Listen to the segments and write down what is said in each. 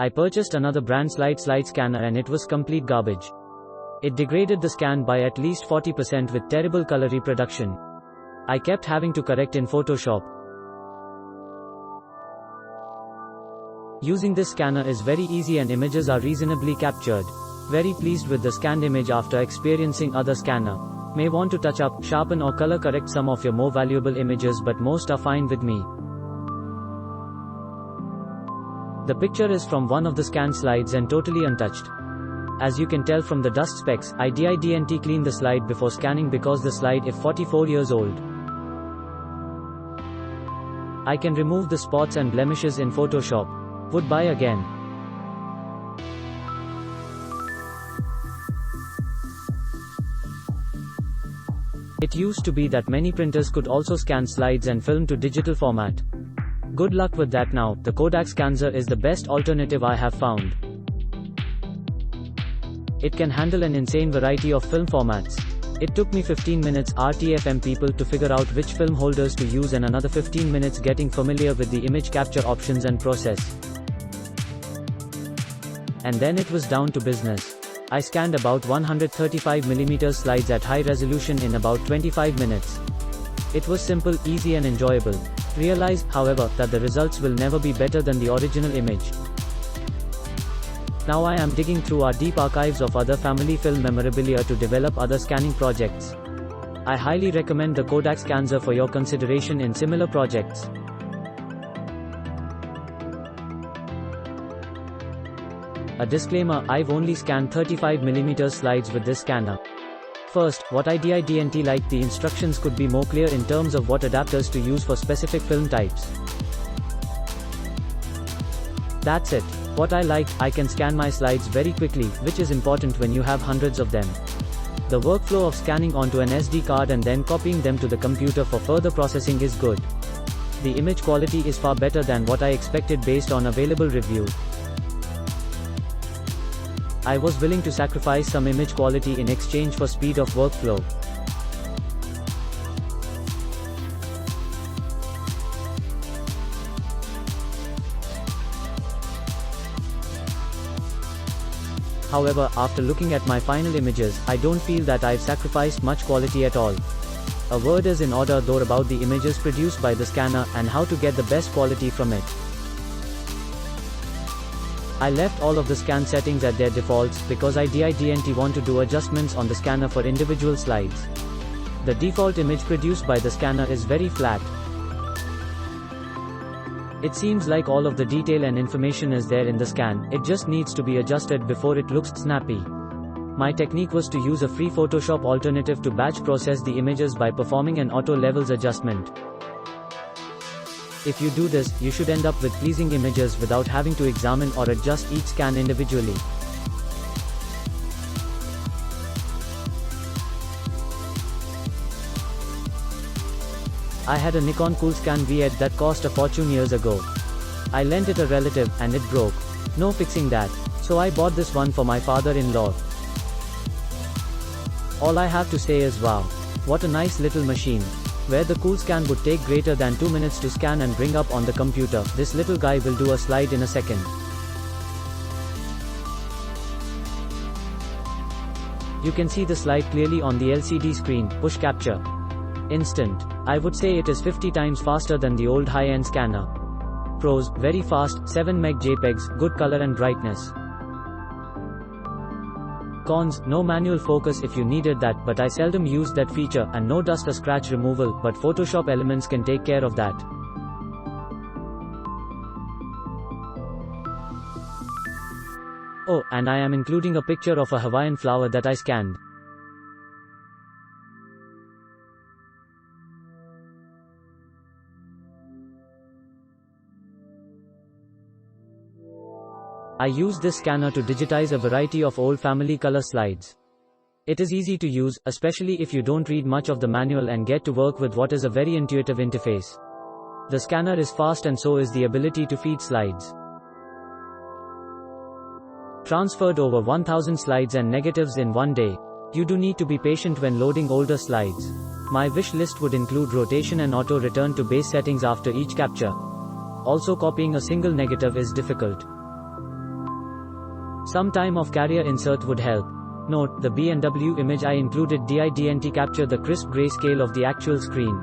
I purchased another brand slide scanner and it was complete garbage. It degraded the scan by at least 40% with terrible color reproduction. I kept having to correct in Photoshop. Using this scanner is very easy and images are reasonably captured. Very pleased with the scanned image after experiencing other scanner. May want to touch up, sharpen or color correct some of your more valuable images, but most are fine with me. The picture is from one of the scanned slides and totally untouched. As you can tell from the dust specks, I didn't clean the slide before scanning because the slide is 44 years old. I can remove the spots and blemishes in Photoshop. Would buy again. It used to be that many printers could also scan slides and film to digital format. Good luck with that now. The KODAK SCANZA is the best alternative I have found. It can handle an insane variety of film formats. It took me 15 minutes RTFM people to figure out which film holders to use and another 15 minutes getting familiar with the image capture options and process. And then it was down to business. I scanned about 135mm slides at high resolution in about 25 minutes. It was simple, easy and enjoyable. Realize, however, that the results will never be better than the original image. Now I am digging through our deep archives of other family film memorabilia to develop other scanning projects. I highly recommend the KODAK SCANZA for your consideration in similar projects. A disclaimer, I've only scanned 35mm slides with this scanner. First, what I didn't like the instructions could be more clear in terms of what adapters to use for specific film types. That's it. What I like, I can scan my slides very quickly, which is important when you have hundreds of them. The workflow of scanning onto an SD card and then copying them to the computer for further processing is good. The image quality is far better than what I expected based on available review. I was willing to sacrifice some image quality in exchange for speed of workflow. However, after looking at my final images, I don't feel that I've sacrificed much quality at all. A word is in order though about the images produced by the scanner and how to get the best quality from it. I left all of the scan settings at their defaults because I didn't want to do adjustments on the scanner for individual slides. The default image produced by the scanner is very flat. It seems like all of the detail and information is there in the scan, it just needs to be adjusted before it looks snappy. My technique was to use a free Photoshop alternative to batch process the images by performing an auto levels adjustment. If you do this, you should end up with pleasing images without having to examine or adjust each scan individually. I had a Nikon Coolscan V8 that cost a fortune years ago. I lent it a relative, and it broke. No fixing that. So I bought this one for my father-in-law. All I have to say is wow. What a nice little machine. Where the Coolscan would take greater than 2 minutes to scan and bring up on the computer, this little guy will do a slide in a second. You can see the slide clearly on the LCD screen, push capture. Instant. I would say it is 50 times faster than the old high-end scanner. Pros, very fast, 7 meg JPEGs, good color and brightness. Cons, no manual focus if you needed that, but I seldom used that feature, and no dust or scratch removal, but Photoshop Elements can take care of that. Oh, and I am including a picture of a Hawaiian flower that I scanned. I used this scanner to digitize a variety of old family color slides. It is easy to use, especially if you don't read much of the manual and get to work with what is a very intuitive interface. The scanner is fast and so is the ability to feed slides. Transferred over 1000 slides and negatives in one day. You do need to be patient when loading older slides. My wish list would include rotation and auto return to base settings after each capture. Also, copying a single negative is difficult. Some time of carrier insert would help. Note, the B&W image I included didn't capture the crisp grayscale of the actual screen.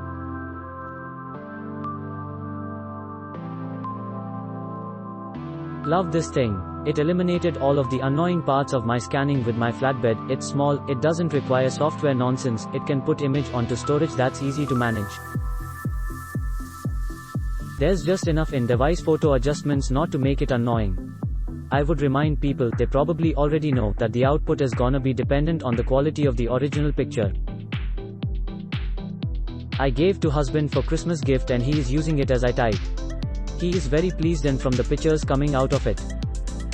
Love this thing. It eliminated all of the annoying parts of my scanning with my flatbed. It's small, it doesn't require software nonsense, it can put image onto storage that's easy to manage. There's just enough in-device photo adjustments not to make it annoying. I would remind people, they probably already know, that the output is gonna be dependent on the quality of the original picture. I gave to husband for Christmas gift and he is using it as I type. He is very pleased and from the pictures coming out of it.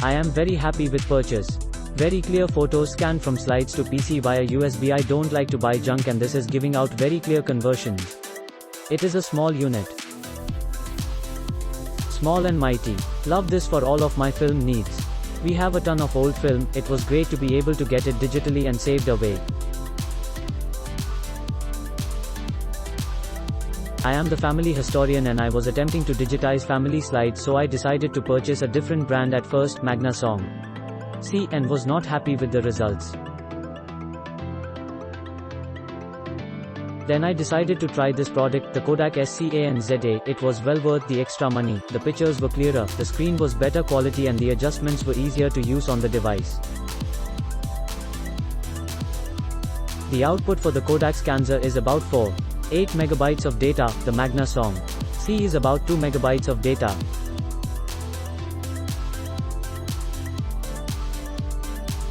I am very happy with purchase. Very clear photos scanned from slides to PC via USB. I don't like to buy junk and this is giving out very clear conversion. It is a small unit. Small and mighty. Love this for all of my film needs. We have a ton of old film, it was great to be able to get it digitally and saved away. I am the family historian and I was attempting to digitize family slides, so I decided to purchase a different brand at first, Magnasong. See, and was not happy with the results. Then I decided to try this product, the KODAK SCANZA. It was well worth the extra money. The pictures were clearer, the screen was better quality and the adjustments were easier to use on the device. The output for the KODAK SCANZA is about 4.8 megabytes of data, the Magnasong C is about 2 megabytes of data.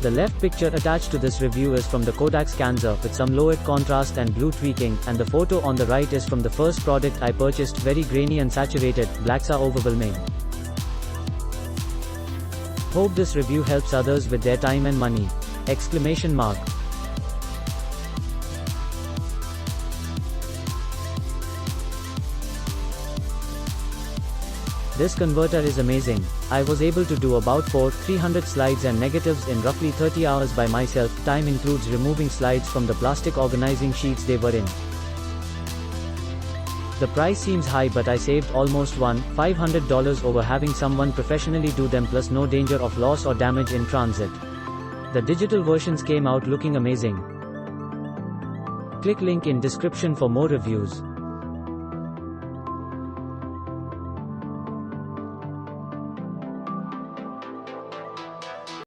The left picture attached to this review is from the KODAK SCANZA with some lowered contrast and blue tweaking, and the photo on the right is from the first product I purchased, very grainy and saturated, blacks are overwhelming. Hope this review helps others with their time and money! Exclamation mark. This converter is amazing. I was able to do about 300 slides and negatives in roughly 30 hours by myself. Time includes removing slides from the plastic organizing sheets they were in. The price seems high, but I saved almost $500 over having someone professionally do them, plus no danger of loss or damage in transit. The digital versions came out looking amazing. Click link in description for more reviews.